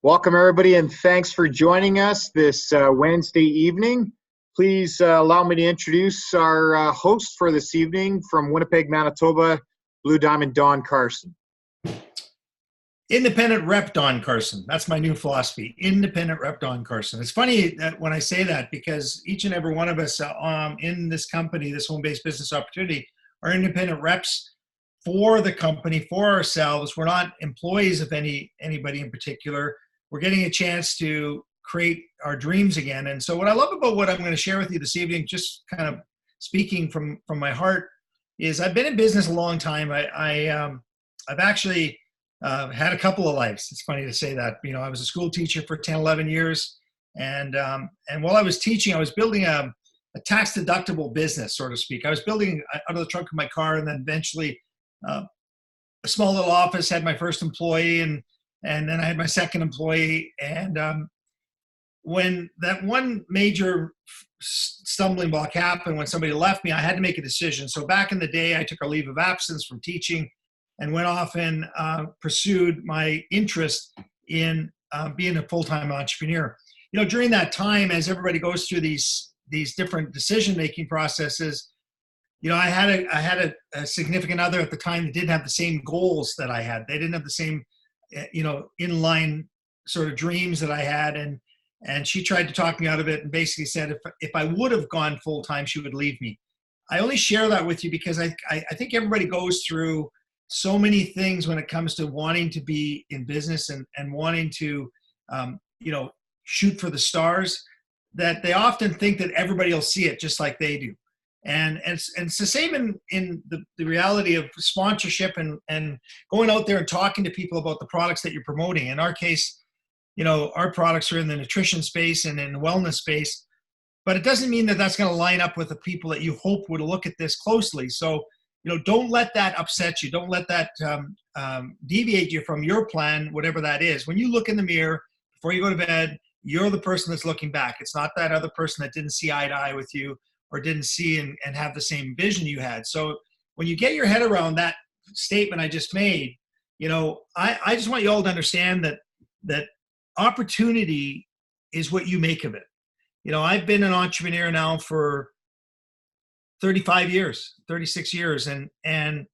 Welcome, everybody, and thanks for joining us this Wednesday evening. Please allow me to introduce our host for this evening from Winnipeg, Manitoba, Blue Diamond, Don Carson. Independent Rep Don Carson. That's my new philosophy. Independent Rep Don Carson. It's funny that when I say that because each and every one of us in this company, this home-based business opportunity, are independent reps for the company, for ourselves. We're not employees of anybody in particular. We're getting a chance to create our dreams again. And so what I love about what I'm going to share with you this evening, just kind of speaking from my heart, is I've been in business a long time. I've actually had a couple of lives. It's funny to say that. You know, I was a school teacher for 10, 11 years. And while I was teaching, I was building a tax-deductible business, so to speak. I was building out of the trunk of my car, and then eventually a small little office, had my first employee, and then I had my second employee. And when that one major stumbling block happened, when somebody left me, I had to make a decision. So back in the day, I took a leave of absence from teaching and went off and pursued my interest in being a full-time entrepreneur. You know, during that time, as everybody goes through these different decision-making processes, you know, I had a significant other at the time that didn't have the same goals that I had. They didn't have the same, inline sort of dreams that I had. And she tried to talk me out of it and basically said if I would have gone full-time, she would leave me. I only share that with you because I think everybody goes through so many things when it comes to wanting to be in business and wanting to, shoot for the stars, that they often think that everybody will see it just like they do. And it's the same in the reality of sponsorship and going out there and talking to people about the products that you're promoting. In our case, you know, our products are in the nutrition space and in the wellness space, but it doesn't mean that that's going to line up with the people that you hope would look at this closely. So, you know, don't let that upset you. Don't let that deviate you from your plan, whatever that is. When you look in the mirror before you go to bed, you're the person that's looking back. It's not that other person that didn't see eye to eye with you or didn't see and have the same vision you had. So when you get your head around that statement I just made, you know, I just want you all to understand that opportunity is what you make of it. You know, I've been an entrepreneur now for 35 years, 36 years, and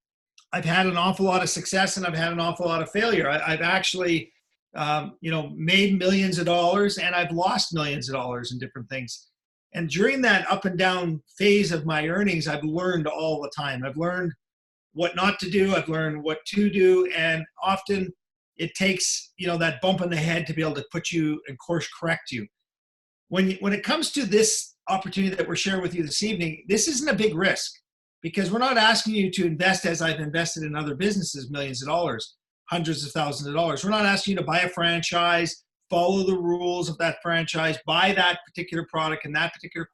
I've had an awful lot of success and I've had an awful lot of failure. I've actually, made millions of dollars and I've lost millions of dollars in different things. And during that up and down phase of my earnings, I've learned all the time. I've learned what not to do. I've learned what to do. And often it takes, that bump in the head to be able to put you and course correct you. When it comes to this opportunity that we're sharing with you this evening, this isn't a big risk because we're not asking you to invest as I've invested in other businesses, millions of dollars, hundreds of thousands of dollars. We're not asking you to buy a franchise, follow the rules of that franchise, buy that particular product in that particular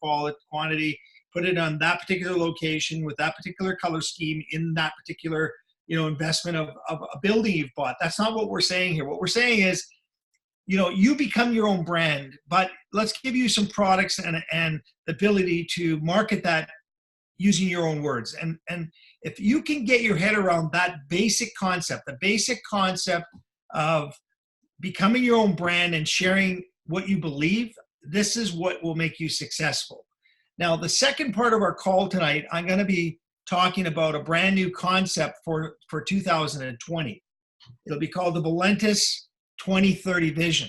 quantity, put it on that particular location with that particular color scheme in that particular, investment of a building you've bought. That's not what we're saying here. What we're saying is, you become your own brand, but let's give you some products and the ability to market that using your own words. And if you can get your head around that basic concept, the basic concept of becoming your own brand and sharing what you believe, this is what will make you successful. Now, the second part of our call tonight, I'm going to be talking about a brand new concept for 2020. It'll be called the Valentis 2030 Vision.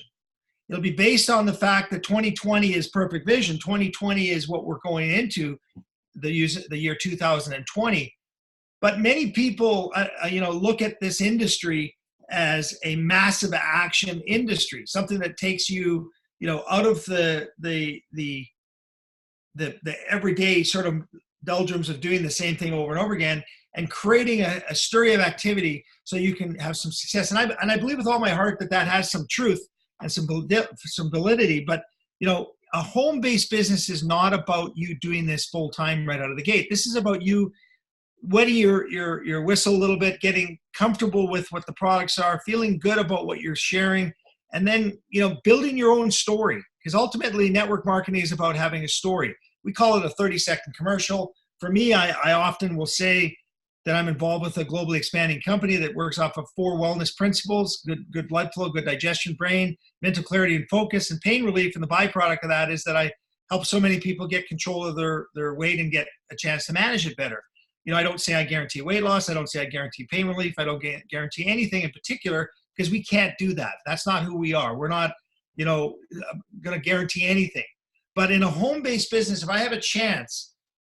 It'll be based on the fact that 2020 is perfect vision. 2020 is what we're going into, the year 2020. But many people, look at this industry as a massive action industry, something that takes you, out of the everyday sort of doldrums of doing the same thing over and over again and creating a story of activity so you can have some success. And I believe with all my heart that has some truth and some validity. But, a home-based business is not about you doing this full-time right out of the gate. This is about you wetting your whistle a little bit, getting comfortable with what the products are, feeling good about what you're sharing, and then, building your own story. Because ultimately, network marketing is about having a story. We call it a 30-second commercial. For me, I often will say that I'm involved with a globally expanding company that works off of 4 wellness principles: good blood flow, good digestion, brain, mental clarity and focus, and pain relief. And the byproduct of that is that I help so many people get control of their weight and get a chance to manage it better. I don't say I guarantee weight loss. I don't say I guarantee pain relief. I don't guarantee anything in particular, because we can't do that. That's not who we are. We're not, going to guarantee anything. But in a home-based business, if I have a chance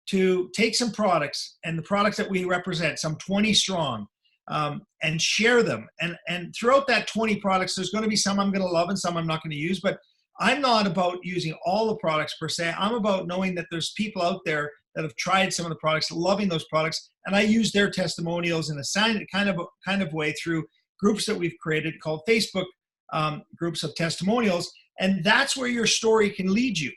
to take some products, and the products that we represent, some 20 strong, and share them. And throughout that 20 products, there's going to be some I'm going to love and some I'm not going to use. But I'm not about using all the products per se. I'm about knowing that there's people out there that have tried some of the products, loving those products, and I use their testimonials in a kind of way through groups that we've created called Facebook groups of testimonials. And that's where your story can lead you.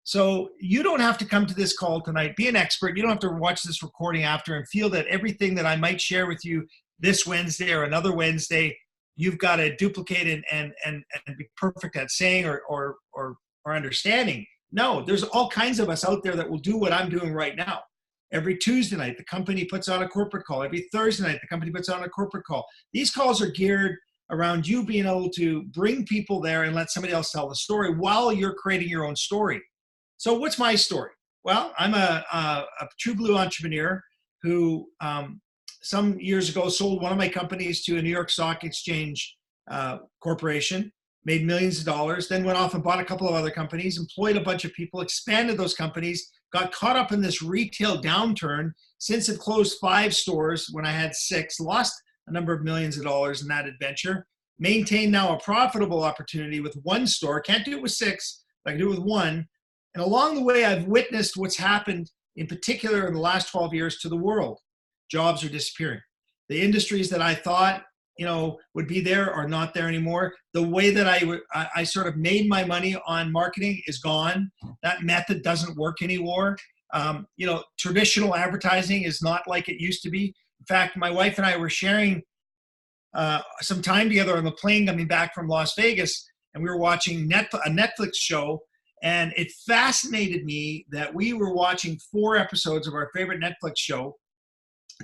So you don't have to come to this call tonight, be an expert. You don't have to watch this recording after and feel that everything that I might share with you this Wednesday or another Wednesday, you've got to duplicate and be perfect at saying or understanding. No, there's all kinds of us out there that will do what I'm doing right now. Every Tuesday night, the company puts on a corporate call. Every Thursday night, the company puts on a corporate call. These calls are geared around you being able to bring people there and let somebody else tell the story while you're creating your own story. So what's my story? Well, I'm a true blue entrepreneur who some years ago sold one of my companies to a New York Stock Exchange corporation, made millions of dollars, then went off and bought a couple of other companies, employed a bunch of people, expanded those companies, got caught up in this retail downturn. Since it closed 5 stores when I had 6, lost a number of millions of dollars in that adventure, maintained now a profitable opportunity with 1 store. Can't do it with 6, but I can do it with 1. And along the way, I've witnessed what's happened, in particular in the last 12 years, to the world. Jobs are disappearing. The industries that I thought, would be there are not there anymore. The way that I sort of made my money on marketing is gone. That method doesn't work anymore. Traditional advertising is not like it used to be. In fact, my wife and I were sharing some time together on the plane coming back from Las Vegas, and we were watching a Netflix show. And it fascinated me that we were watching 4 episodes of our favorite Netflix show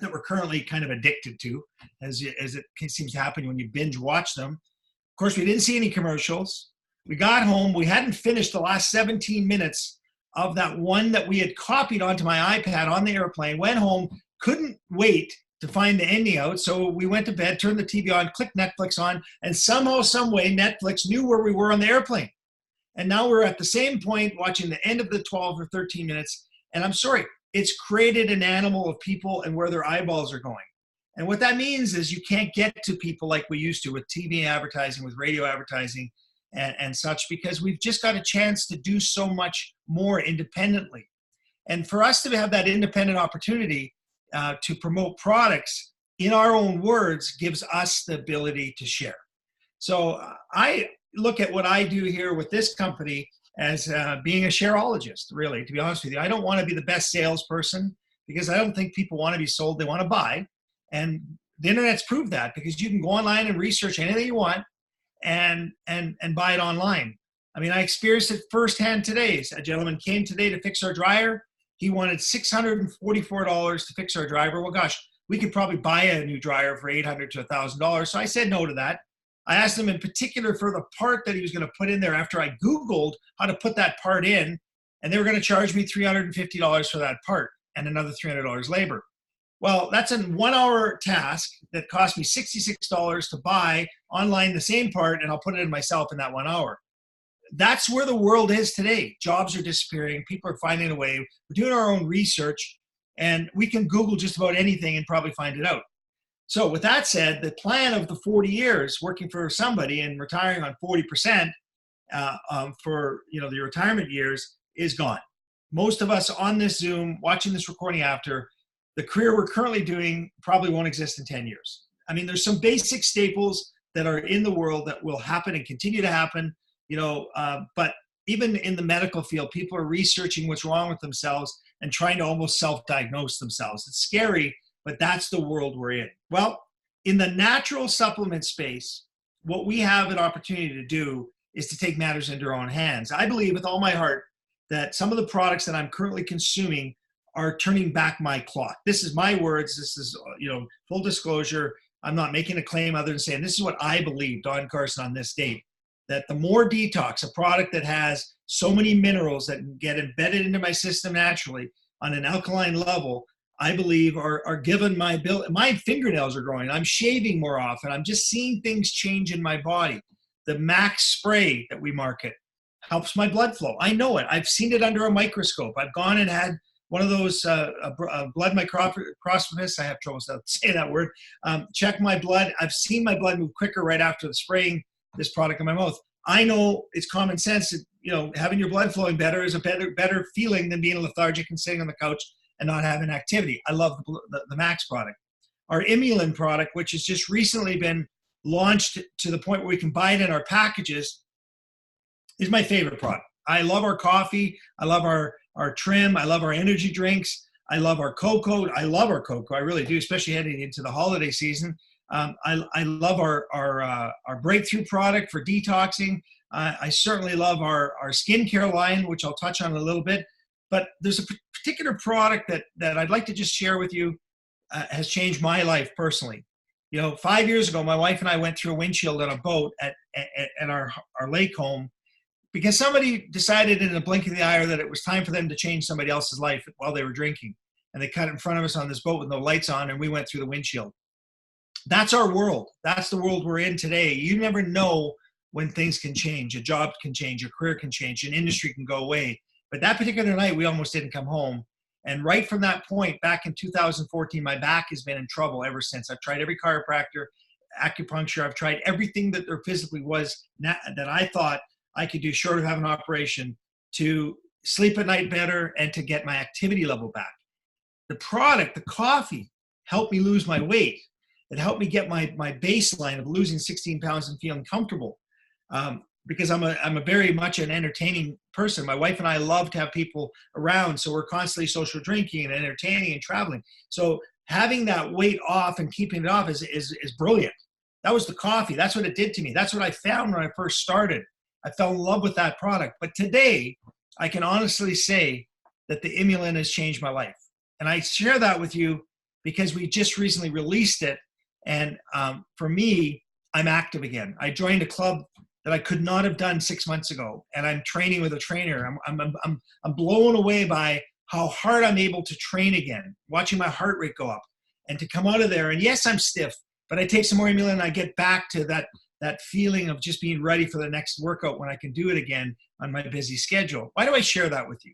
that we're currently kind of addicted to, as it seems to happen when you binge watch them. Of course, we didn't see any commercials. We got home. We hadn't finished the last 17 minutes of that one that we had copied onto my iPad on the airplane, went home, couldn't wait to find the ending out. So we went to bed, turned the TV on, clicked Netflix on, and somehow, some way, Netflix knew where we were on the airplane. And now we're at the same point watching the end of the 12 or 13 minutes. And I'm sorry, it's created an animal of people and where their eyeballs are going. And what that means is you can't get to people like we used to with TV advertising, with radio advertising and such, because we've just got a chance to do so much more independently. And for us to have that independent opportunity to promote products in our own words gives us the ability to share. So I look at what I do here with this company as being a shareologist, really, to be honest with you. I don't want to be the best salesperson, because I don't think people want to be sold, they want to buy. And the internet's proved that, because you can go online and research anything you want and buy it online. I mean, I experienced it firsthand today. A gentleman came today to fix our dryer. He wanted $644 to fix our dryer. Well, gosh, we could probably buy a new dryer for $800 to $1,000. So I said no to that. I asked him in particular for the part that he was going to put in there after I Googled how to put that part in, and they were going to charge me $350 for that part and another $300 labor. Well, that's a 1-hour task that cost me $66 to buy online the same part, and I'll put it in myself in that 1 hour. That's where the world is today. Jobs are disappearing. People are finding a way. We're doing our own research, and we can Google just about anything and probably find it out. So with that said, the plan of the 40 years working for somebody and retiring on 40% for the retirement years is gone. Most of us on this Zoom, watching this recording after, the career we're currently doing probably won't exist in 10 years. I mean, there's some basic staples that are in the world that will happen and continue to happen, but even in the medical field, people are researching what's wrong with themselves and trying to almost self-diagnose themselves. It's scary, but that's the world we're in. Well, in the natural supplement space, what we have an opportunity to do is to take matters into our own hands. I believe with all my heart that some of the products that I'm currently consuming are turning back my clock. This is my words. This is, full disclosure. I'm not making a claim other than saying this is what I believe, Don Carson, on this date, that the more detox, a product that has so many minerals that get embedded into my system naturally on an alkaline level, I believe are given my fingernails are growing. I'm shaving more often. I'm just seeing things change in my body. The Max spray that we market helps my blood flow. I know it. I've seen it under a microscope. I've gone and had one of those blood microscopists, I have trouble saying that word, check my blood. I've seen my blood move quicker right after spraying this product in my mouth. I know it's common sense that, having your blood flowing better is a better feeling than being lethargic and sitting on the couch and not having activity. I love the Max product. Our Imulin product, which has just recently been launched to the point where we can buy it in our packages, is my favorite product. I love our coffee. I love our trim. I love our energy drinks. I love our cocoa. I love our cocoa. I really do, especially heading into the holiday season. I love our breakthrough product for detoxing. I certainly love our skincare line, which I'll touch on in a little bit. But there's a particular product that I'd like to just share with you has changed my life personally. 5 years ago, my wife and I went through a windshield on a boat at our lake home because somebody decided in a blink of the eye that it was time for them to change somebody else's life while they were drinking. And they cut in front of us on this boat with no lights on, and we went through the windshield. That's our world. That's the world we're in today. You never know when things can change. A job can change, a career can change, an industry can go away. But that particular night, we almost didn't come home. And right from that point, back in 2014, my back has been in trouble ever since. I've tried every chiropractor, acupuncture. I've tried everything that there physically was that I thought I could do short of having an operation to sleep at night better and to get my activity level back. The product, the coffee, helped me lose my weight. It helped me get my baseline of losing 16 pounds and feeling comfortable. Because I'm a very much an entertaining person. My wife and I love to have people around, so we're constantly social drinking and entertaining and traveling. So having that weight off and keeping it off is brilliant. That was the coffee. That's what it did to me. That's what I found when I first started. I fell in love with that product. But today, I can honestly say that the Imulin has changed my life. And I share that with you because we just recently released it. And for me, I'm active again. I joined a club that I could not have done 6 months ago. And I'm training with a trainer. I'm blown away by how hard I'm able to train again, watching my heart rate go up and to come out of there. And yes, I'm stiff, but I take some more Imulin and I get back to that feeling of just being ready for the next workout when I can do it again on my busy schedule. Why do I share that with you?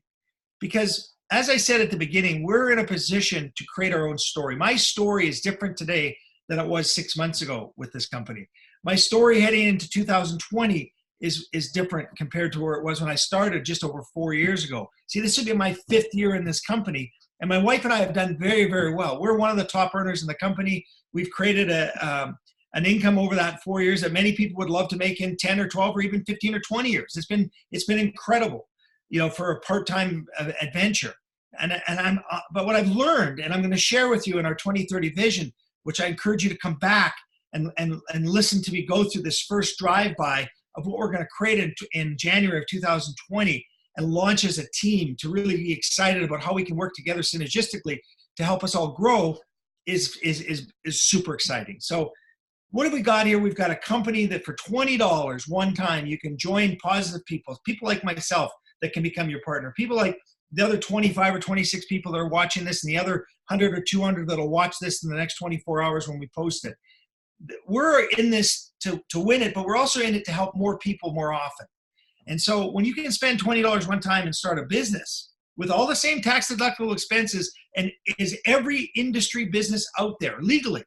Because as I said at the beginning, we're in a position to create our own story. My story is different today than it was 6 months ago with this company. My story heading into 2020 is different compared to where it was when I started just over 4 years ago. See, this would be my 5th year in this company, and my wife and I have done very, very well. We're one of the top earners in the company. We've created an income over that 4 years that many people would love to make in 10 or 12 or even 15 or 20 years. It's been incredible, for a part-time adventure. But what I've learned, and I'm going to share with you in our 2030 vision, which I encourage you to come back and listen to me go through this first drive-by of what we're going to create in January of 2020 and launch as a team to really be excited about how we can work together synergistically to help us all grow is super exciting. So what have we got here? We've got a company that for $20 one time, you can join positive people like myself that can become your partner, people like the other 25 or 26 people that are watching this and the other 100 or 200 that'll watch this in the next 24 hours when we post it. We're in this to win it, but we're also in it to help more people more often. And so when you can spend $20 one time and start a business with all the same tax deductible expenses and is every industry business out there legally,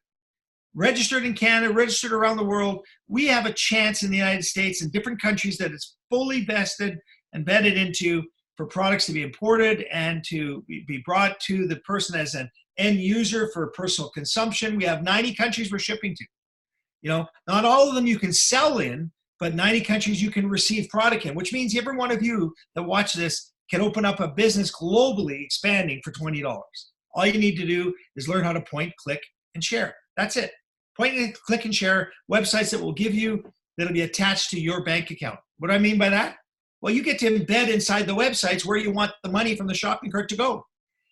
registered in Canada, registered around the world, we have a chance in the United States and different countries that is fully vested and vetted into for products to be imported and to be brought to the person as an end user for personal consumption. We have 90 countries we're shipping to. Not all of them you can sell in, but 90 countries you can receive product in, which means every one of you that watch this can open up a business globally expanding for $20. All you need to do is learn how to point, click, and share. That's it. Point, click, and share websites that will give you, that'll be attached to your bank account. What do I mean by that? Well, you get to embed inside the websites where you want the money from the shopping cart to go.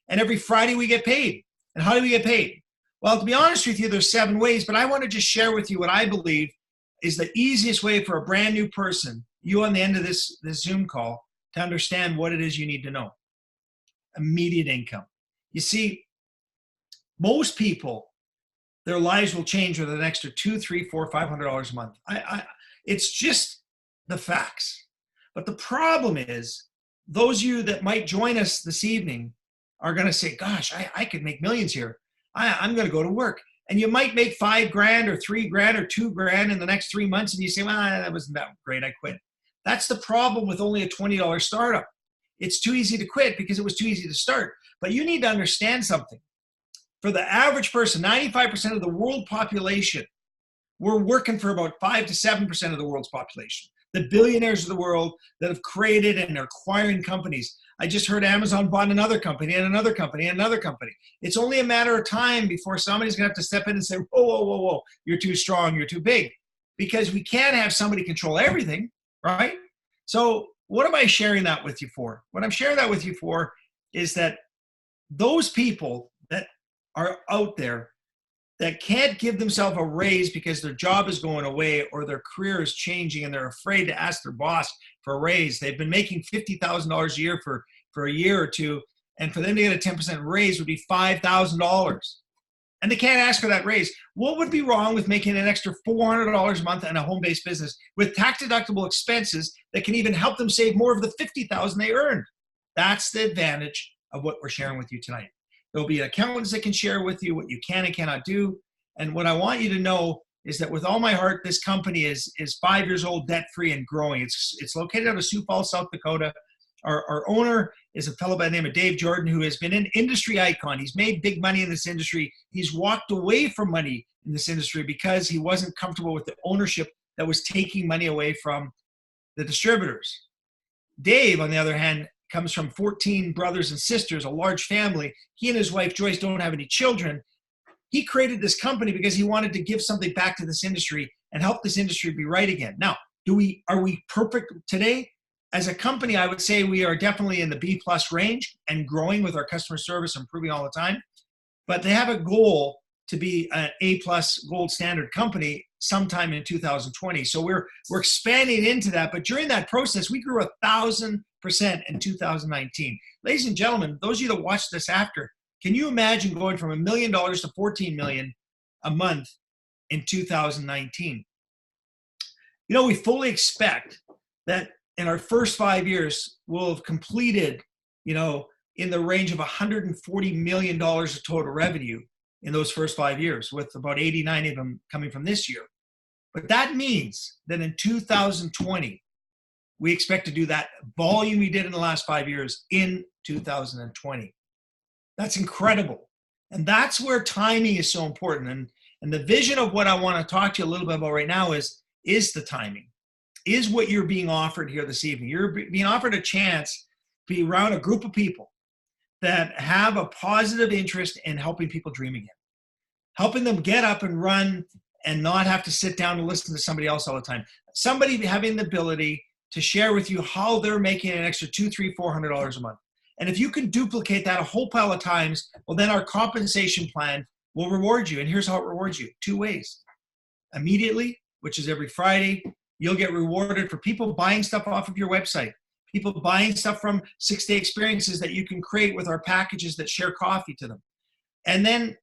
And every Friday we get paid. And how do we get paid? Well, to be honest with you, there's 7 ways, but I want to just share with you what I believe is the easiest way for a brand new person, you on the end of this Zoom call, to understand what it is you need to know. Immediate income. You see, most people, their lives will change with an extra $200, $300, $400, $500 a month. It's just the facts. But the problem is, those of you that might join us this evening are going to say, gosh, I could make millions here. I'm going to go to work. And you might make $5,000 or $3,000 or $2,000 in the next 3 months. And you say, well, that wasn't that great. I quit. That's the problem with only a $20 startup. It's too easy to quit because it was too easy to start. But you need to understand something. For the average person, 95% of the world population, we're working for about 5 to 7% of the world's population. The billionaires of the world that have created and are acquiring companies. I just heard Amazon bought another company and another company and another company. It's only a matter of time before somebody's going to have to step in and say, whoa, whoa, whoa, whoa, you're too strong, you're too big. Because we can't have somebody control everything, right? So what am I sharing that with you for? What I'm sharing that with you for is that those people that are out there that can't give themselves a raise because their job is going away or their career is changing and they're afraid to ask their boss for a raise. They've been making $50,000 a year for a year or two, and for them to get a 10% raise would be $5,000. And they can't ask for that raise. What would be wrong with making an extra $400 a month in a home-based business with tax-deductible expenses that can even help them save more of the $50,000 they earned? That's the advantage of what we're sharing with you tonight. There'll be accountants that can share with you what you can and cannot do. And what I want you to know is that with all my heart, this company is 5 years old, debt-free, and growing. It's located out of Sioux Falls, South Dakota. Our owner is a fellow by the name of Dave Jordan, who has been an industry icon. He's made big money in this industry. He's walked away from money in this industry because he wasn't comfortable with the ownership that was taking money away from the distributors. Dave, on the other hand, comes from 14 brothers and sisters, a large family. He and his wife, Joyce, don't have any children. He created this company because he wanted to give something back to this industry and help this industry be right again. Now, are we perfect today? As a company, I would say we are definitely in the B+ range and growing with our customer service, improving all the time. But they have a goal to be an A+ gold standard company sometime in 2020. So we're expanding into that. But during that process, we grew 1,000% in 2019. Ladies and gentlemen, those of you that watch this after, can you imagine going from $1 million to $14 million a month in 2019? You know, we fully expect that in our first 5 years, we'll have completed, in the range of $140 million of total revenue in those first 5 years, with about 89 of them coming from this year. But that means that in 2020, we expect to do that volume we did in the last 5 years in 2020. That's incredible. And that's where timing is so important. And the vision of what I want to talk to you a little bit about right now is the timing, is what you're being offered here this evening. You're being offered a chance to be around a group of people that have a positive interest in helping people dream again, helping them get up and run and not have to sit down and listen to somebody else all the time. Somebody having the ability to share with you how they're making an extra $200, $300, $400 a month. And if you can duplicate that a whole pile of times, well, then our compensation plan will reward you. And here's how it rewards you: 2 ways. Immediately, which is every Friday, you'll get rewarded for people buying stuff off of your website, people buying stuff from 6-day experiences that you can create with our packages that share coffee to them. And then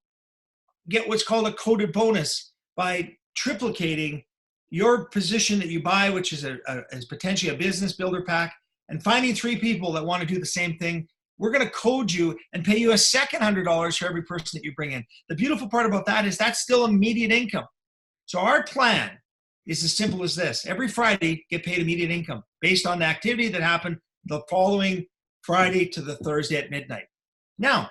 get what's called a coded bonus by triplicating your position that you buy, which is is potentially a business builder pack, and finding 3 people that want to do the same thing. We're going to code you and pay you a second $100 for every person that you bring in. The beautiful part about that is that's still immediate income. So our plan is as simple as this: every Friday, get paid immediate income based on the activity that happened the following Friday to the Thursday at midnight. Now,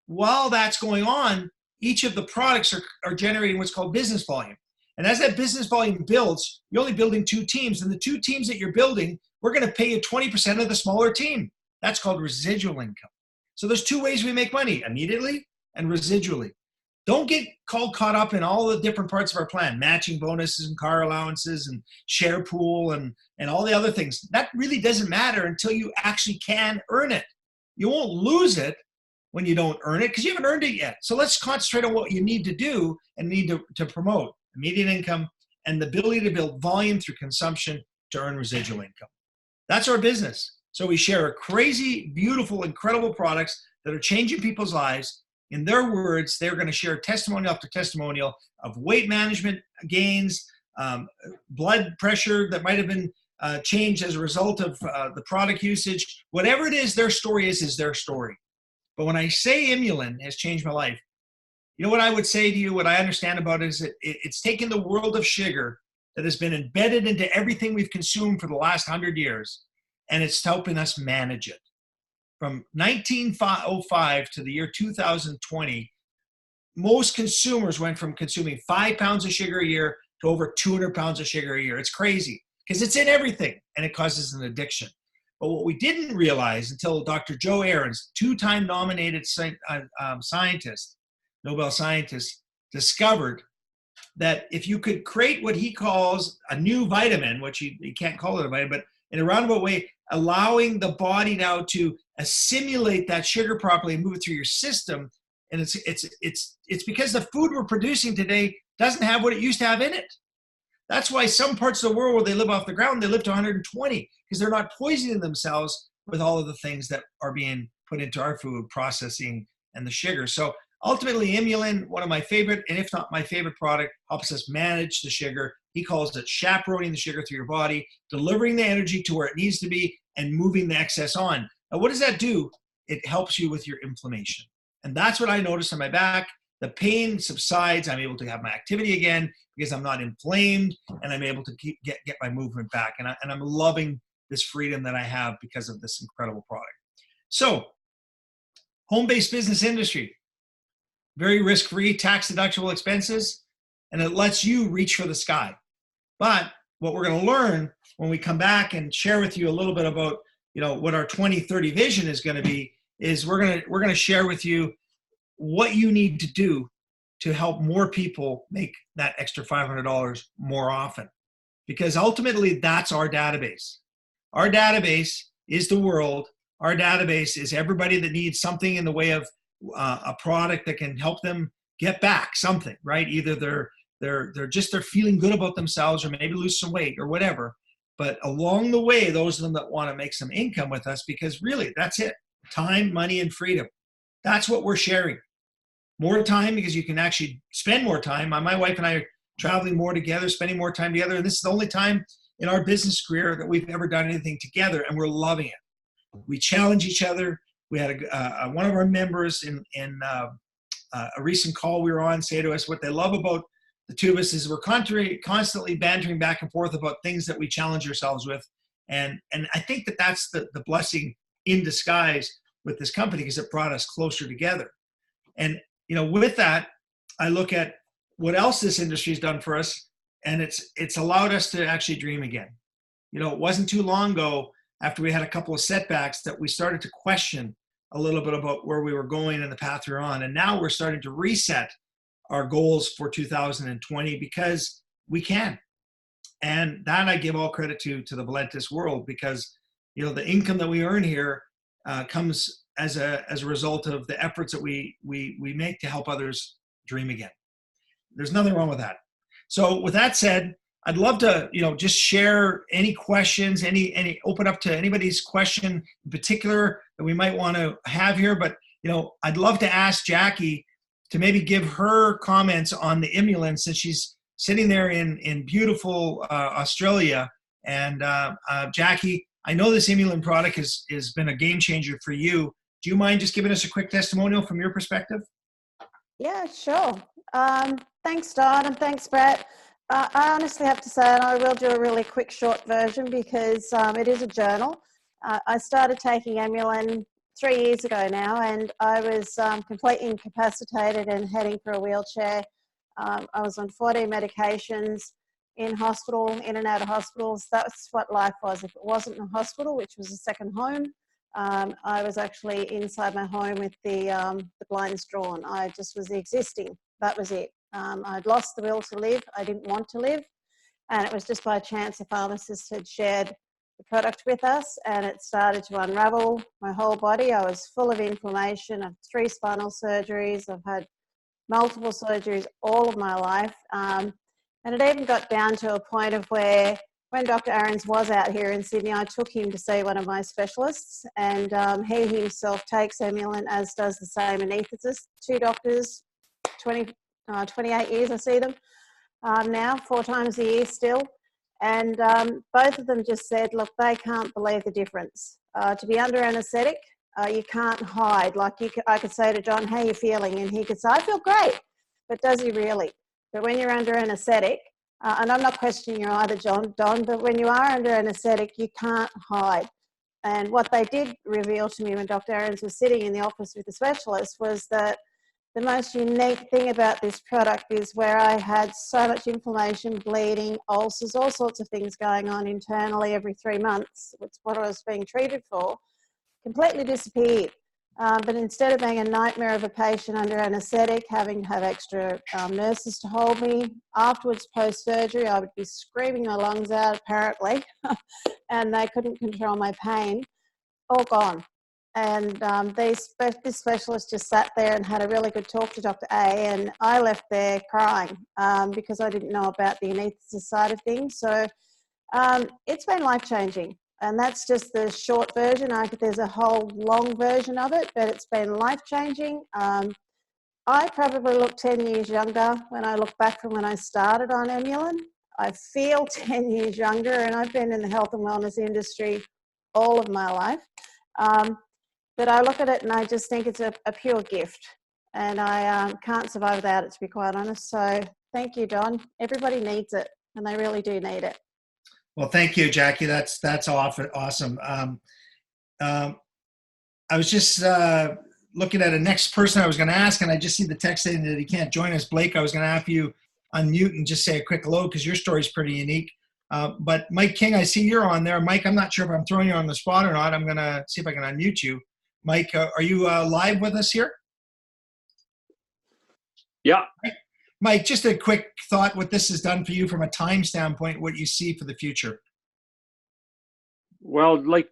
while that's going on, each of the products are generating what's called business volume. And as that business volume builds, you're only building 2 teams. And the 2 teams that you're building, we're going to pay you 20% of the smaller team. That's called residual income. So there's 2 ways we make money: immediately and residually. Don't get caught up in all the different parts of our plan: matching bonuses and car allowances and share pool and all the other things. That really doesn't matter until you actually can earn it. You won't lose it when you don't earn it because you haven't earned it yet. So let's concentrate on what you need to do and need to promote immediate income and the ability to build volume through consumption to earn residual income. That's our business. So we share crazy, beautiful, incredible products that are changing people's lives. In their words, they're going to share testimonial after testimonial of weight management gains, blood pressure that might have been changed as a result of the product usage. Whatever it is, their story is their story. But when I say Imulin has changed my life, you know what I would say to you, what I understand about it is that it's taken the world of sugar that has been embedded into everything we've consumed for the last 100 years, and it's helping us manage it. From 1905 to the year 2020, most consumers went from consuming 5 pounds of sugar a year to over 200 pounds of sugar a year. It's crazy because it's in everything and it causes an addiction. But what we didn't realize until Dr. Joe Aarons, 2-time nominated scientist, Nobel scientist, discovered that if you could create what he calls a new vitamin, which he can't call it a vitamin, but in a roundabout way, allowing the body now to assimilate that sugar properly and move it through your system. And it's because the food we're producing today doesn't have what it used to have in it. That's why some parts of the world where they live off the ground, they live to 120 because they're not poisoning themselves with all of the things that are being put into our food, processing, and the sugar. So ultimately, Imulin, one of my favorite, and if not my favorite product, helps us manage the sugar. He calls it chaperoning the sugar through your body, delivering the energy to where it needs to be, and moving the excess on. Now, what does that do? It helps you with your inflammation. And that's what I noticed on my back. The pain subsides. I'm able to have my activity again because I'm not inflamed, and I'm able to get my movement back. And I'm loving this freedom that I have because of this incredible product. So, home-based business industry, very risk-free, tax-deductible expenses, and it lets you reach for the sky. But what we're going to learn when we come back and share with you a little bit about, what our 2030 vision is going to be, is we're going to share with you what you need to do to help more people make that extra $500 more often. Because ultimately, that's our database. Our database is the world. Our database is everybody that needs something in the way of a product that can help them get back something, right? Either they're feeling good about themselves or maybe lose some weight or whatever. But along the way, those of them that want to make some income with us, because really that's it. Time, money, and freedom. That's what we're sharing. More time because you can actually spend more time. My wife and I are traveling more together, spending more time together. And this is the only time in our business career that we've ever done anything together, and we're loving it. We challenge each other. We had one of our members in a recent call we were on say to us what they love about the two of us is we're constantly bantering back and forth about things that we challenge ourselves with. And I think that that's the blessing in disguise with this company because it brought us closer together. And, with that, I look at what else this industry has done for us, and it's allowed us to actually dream again. It wasn't too long ago after we had a couple of setbacks that we started to question a little bit about where we were going and the path we were on. And now we're starting to reset our goals for 2020 because we can. And that I give all credit to the Valentis world because, the income that we earn here comes as a result of the efforts that we make to help others dream again. There's nothing wrong with that. So with that said, I'd love to, just share any questions, any open up to anybody's question in particular that we might want to have here. But, I'd love to ask Jackie to maybe give her comments on the Imulin since she's sitting there in beautiful Australia. And Jackie, I know this Imulin product has been a game changer for you. Do you mind just giving us a quick testimonial from your perspective? Yeah, sure. Thanks, Don, and thanks, Brett. I honestly have to say, and I will do a really quick short version because it is a journal. I started taking Imulin 3 years ago now, and I was completely incapacitated and heading for a wheelchair. I was on 14 medications, in hospital, in and out of hospitals. That's what life was. If it wasn't in a hospital, which was a second home, I was actually inside my home with the blinds drawn. I just was existing. That was it. I'd lost the will to live. I didn't want to live. And it was just by chance a pharmacist had shared the product with us, and it started to unravel my whole body. I was full of inflammation. I've 3 spinal surgeries. I've had multiple surgeries all of my life. And it even got down to a point of where when Dr. Aarons was out here in Sydney, I took him to see one of my specialists, and he himself takes Emulan, as does the same anaesthetist. 2 doctors, 28 years I see them now, 4 times a year still. And both of them just said, look, they can't believe the difference. To be under anaesthetic, you can't hide. Like I could say to John, how are you feeling? And he could say, I feel great. But does he really? But when you're under anaesthetic, and I'm not questioning you either, Don, but when you are under anaesthetic, you can't hide. And what they did reveal to me when Dr. Aarons was sitting in the office with the specialist was that the most unique thing about this product is where I had so much inflammation, bleeding, ulcers, all sorts of things going on internally every 3 months, which is what I was being treated for, completely disappeared. But instead of being a nightmare of a patient under anaesthetic, having to have extra nurses to hold me, afterwards post-surgery, I would be screaming my lungs out apparently, and they couldn't control my pain, all gone. And this specialist just sat there and had a really good talk to Dr. A, and I left there crying because I didn't know about the anaesthetist side of things. So it's been life-changing. And that's just the short version. There's a whole long version of it, but it's been life-changing. I probably look 10 years younger when I look back from when I started on Emulan. I feel 10 years younger, and I've been in the health and wellness industry all of my life. But I look at it and I just think it's a pure gift. And I can't survive without it, to be quite honest. So thank you, Don. Everybody needs it, and they really do need it. Well, thank you, Jackie. That's awesome. I was just looking at a next person I was going to ask, and I just see the text saying that he can't join us. Blake, I was going to have you unmute and just say a quick hello because your story is pretty unique. But Mike King, I see you're on there. Mike, I'm not sure if I'm throwing you on the spot or not. I'm going to see if I can unmute you. Mike, are you live with us here? Yeah. Mike, just a quick thought, what this has done for you from a time standpoint, what you see for the future. Well, like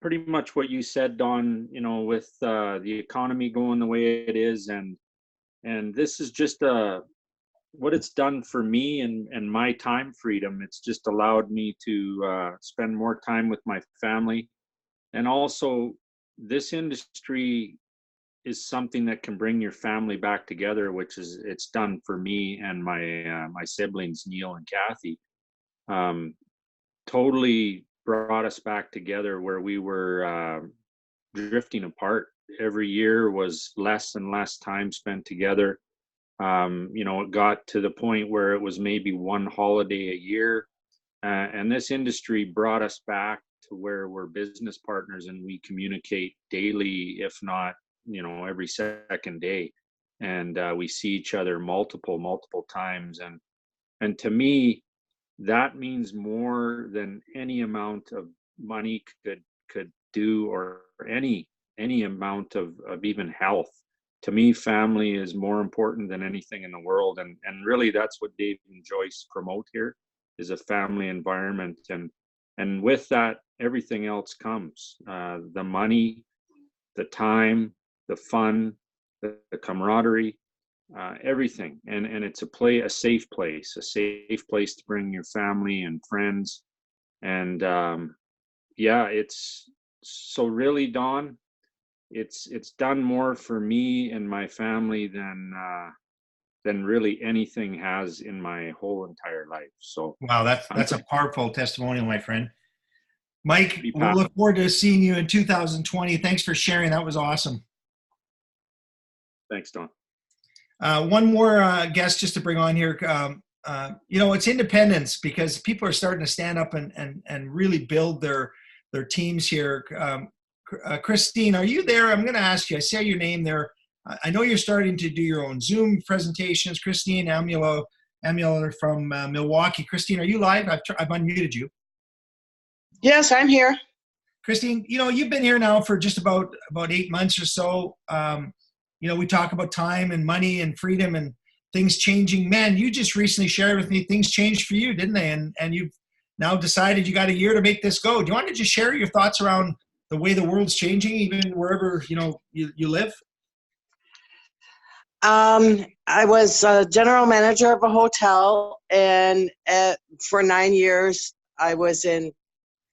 pretty much what you said, Don, you know, with the economy going the way it is, and this is just what it's done for me and my time freedom. It's just allowed me to spend more time with my family. And also, this industry is something that can bring your family back together, which is it's done for me and my siblings, Neil and Kathy. Totally brought us back together where we were drifting apart. Every year was less and less time spent together. You know, it got to the point where it was maybe one holiday a year, and this industry brought us back to where we're business partners and we communicate daily, if not, you know, every second day, and we see each other multiple times, and to me that means more than any amount of money could do, or any amount of even health. To me, family is more important than anything in the world, and really that's what Dave and Joyce promote here, is a family environment, and with that everything else comes, the money, the time, the fun, the camaraderie, everything. And it's a safe place to bring your family and friends. And yeah, it's so really, Don, it's done more for me and my family than really anything has in my whole entire life. So wow, that's a powerful testimonial, my friend. Mike, we'll look forward to seeing you in 2020. Thanks for sharing. That was awesome. Thanks, Don. One more guest just to bring on here. You know, it's independence, because people are starting to stand up and really build their teams here. Christine, are you there? I'm going to ask you. I see your name there. I know you're starting to do your own Zoom presentations. Christine Amulo from Milwaukee. Christine, are you live? I've unmuted you. Yes, I'm here. Christine, you know, you've been here now for just about 8 months or so. You know, we talk about time and money and freedom and things changing. Man, you just recently shared with me things changed for you, didn't they? And now decided you got a year to make this go. Do you want to just share your thoughts around the way the world's changing, even wherever you live? I was a general manager of a hotel, and for 9 years, I was in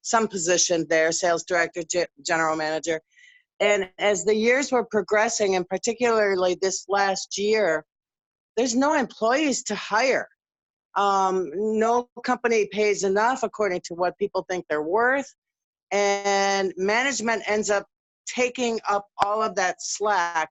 some position there, sales director, general manager. And as the years were progressing, and particularly this last year, there's no employees to hire. No company pays enough according to what people think they're worth. And management ends up taking up all of that slack.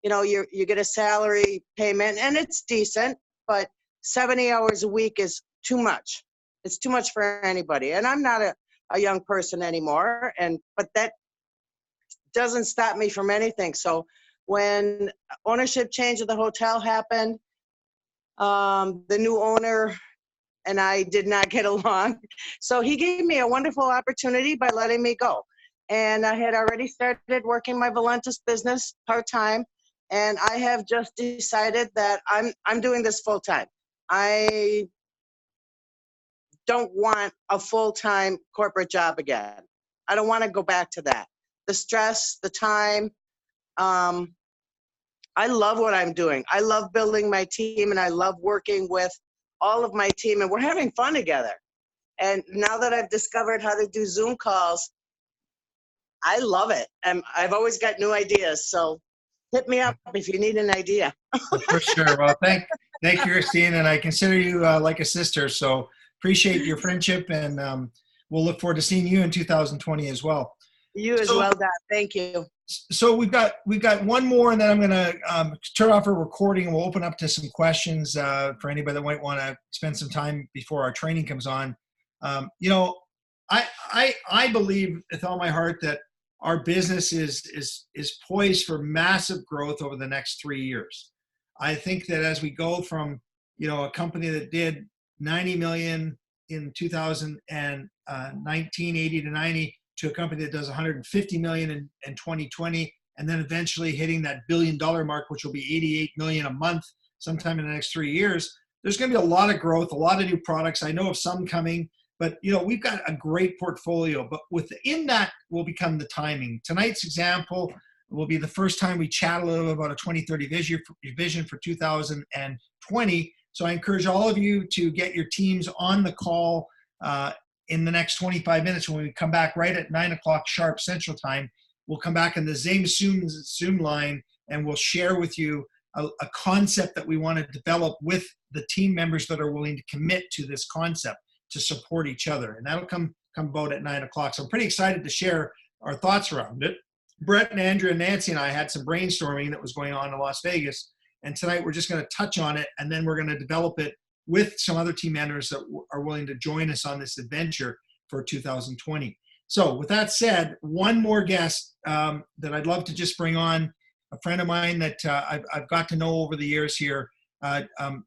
You get a salary payment and it's decent, but 70 hours a week is too much. It's too much for anybody. And I'm not a young person anymore, but that doesn't stop me from anything. So when ownership change of the hotel happened, the new owner and I did not get along. So he gave me a wonderful opportunity by letting me go. And I had already started working my Valentis business part-time. And I have just decided that I'm doing this full-time. I don't want a full-time corporate job again. I don't want to go back to that. The stress, the time. I love what I'm doing. I love building my team, and I love working with all of my team, and we're having fun together. And now that I've discovered how to do Zoom calls, I love it. And I've always got new ideas. So hit me up if you need an idea. For sure. Well, thank you, Christine, and I consider you like a sister. So appreciate your friendship, and we'll look forward to seeing you in 2020 as well. You as well, Don. Thank you. So we've got one more, and then I'm going to turn off our recording, and we'll open up to some questions for anybody that might want to spend some time before our training comes on. I believe with all my heart that our business is poised for massive growth over the next 3 years. I think that as we go from a company that did 90 million in 2019, 80 to 90, to a company that does 150 million in 2020, and then eventually hitting that $1 billion mark, which will be 88 million a month sometime in the next 3 years. There's going to be a lot of growth, a lot of new products. I know of some coming, but we've got a great portfolio. But within that will become the timing. Tonight's example will be the first time we chat a little about a 2030 vision for 2020. So I encourage all of you to get your teams on the call in the next 25 minutes. When we come back right at 9 o'clock sharp Central Time, we'll come back in the same Zoom line, and we'll share with you a concept that we want to develop with the team members that are willing to commit to this concept to support each other. And that'll come about at 9 o'clock. So I'm pretty excited to share our thoughts around it. Brett and Andrew and Nancy and I had some brainstorming that was going on in Las Vegas. And tonight we're just going to touch on it, and then we're going to develop it with some other team members that are willing to join us on this adventure for 2020. So with that said, one more guest that I'd love to just bring on, a friend of mine that I've got to know over the years here.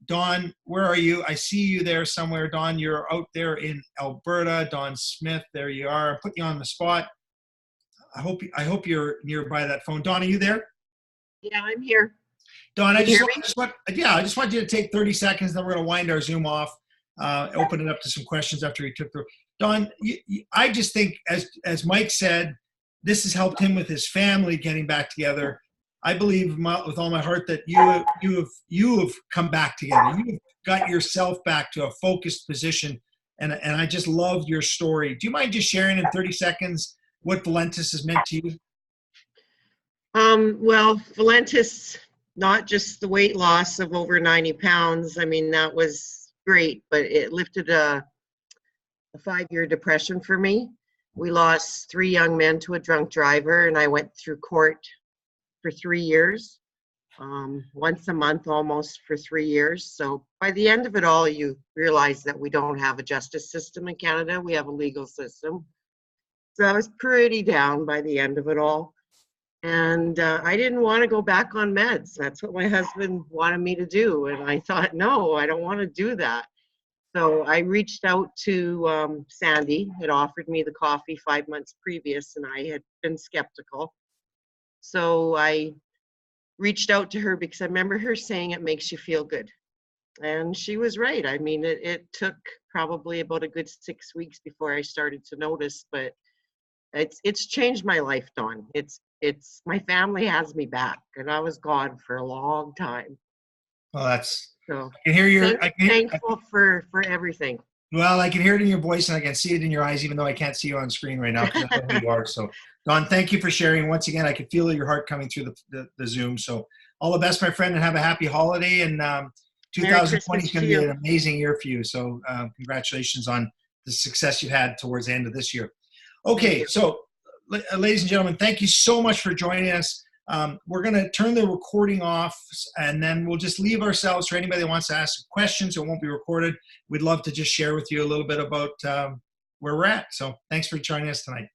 Don, where are you? I see you there somewhere. Don, you're out there in Alberta. Don Smith, there you are. I'm putting you on the spot. I hope you're nearby that phone. Don, are you there? Yeah, I'm here. Don, I just want you to take 30 seconds, then we're going to wind our Zoom off, open it up to some questions after he took through. Don, I just think, as Mike said, this has helped him with his family getting back together. I believe with all my heart that you have come back together. You've got yourself back to a focused position, and I just loved your story. Do you mind just sharing in 30 seconds what Valentis has meant to you? Well, Valentis, not just the weight loss of over 90 pounds. I mean, that was great, but it lifted a 5-year depression for me. We lost 3 young men to a drunk driver, and I went through court for 3 years, once a month almost for 3 years. So by the end of it all, you realize that we don't have a justice system in Canada. We have a legal system. So I was pretty down by the end of it all. And I didn't want to go back on meds. That's what my husband wanted me to do. And I thought, no, I don't want to do that. So I reached out to Sandy. Had offered me the coffee 5 months previous, and I had been skeptical. So I reached out to her because I remember her saying it makes you feel good. And she was right. I mean, it took probably about a good 6 weeks before I started to notice, but it's changed my life, Don. It's my family has me back, and I was gone for a long time. Well, that's, So I can hear your, thankful for everything. well, I can hear it in your voice and I can see it in your eyes, even though I can't see you on screen right now because I know who you are. So, Don, thank you for sharing. Once again, I can feel your heart coming through the Zoom. So, all the best, my friend, and have a happy holiday. And 2020 is going to be an amazing year for you. So, congratulations on the success you've had towards the end of this year. Okay, so, ladies and gentlemen, thank you so much for joining us. We're going to turn the recording off, and then we'll just leave ourselves for anybody that wants to ask questions. It won't be recorded. We'd love to just share with you a little bit about where we're at. So thanks for joining us tonight.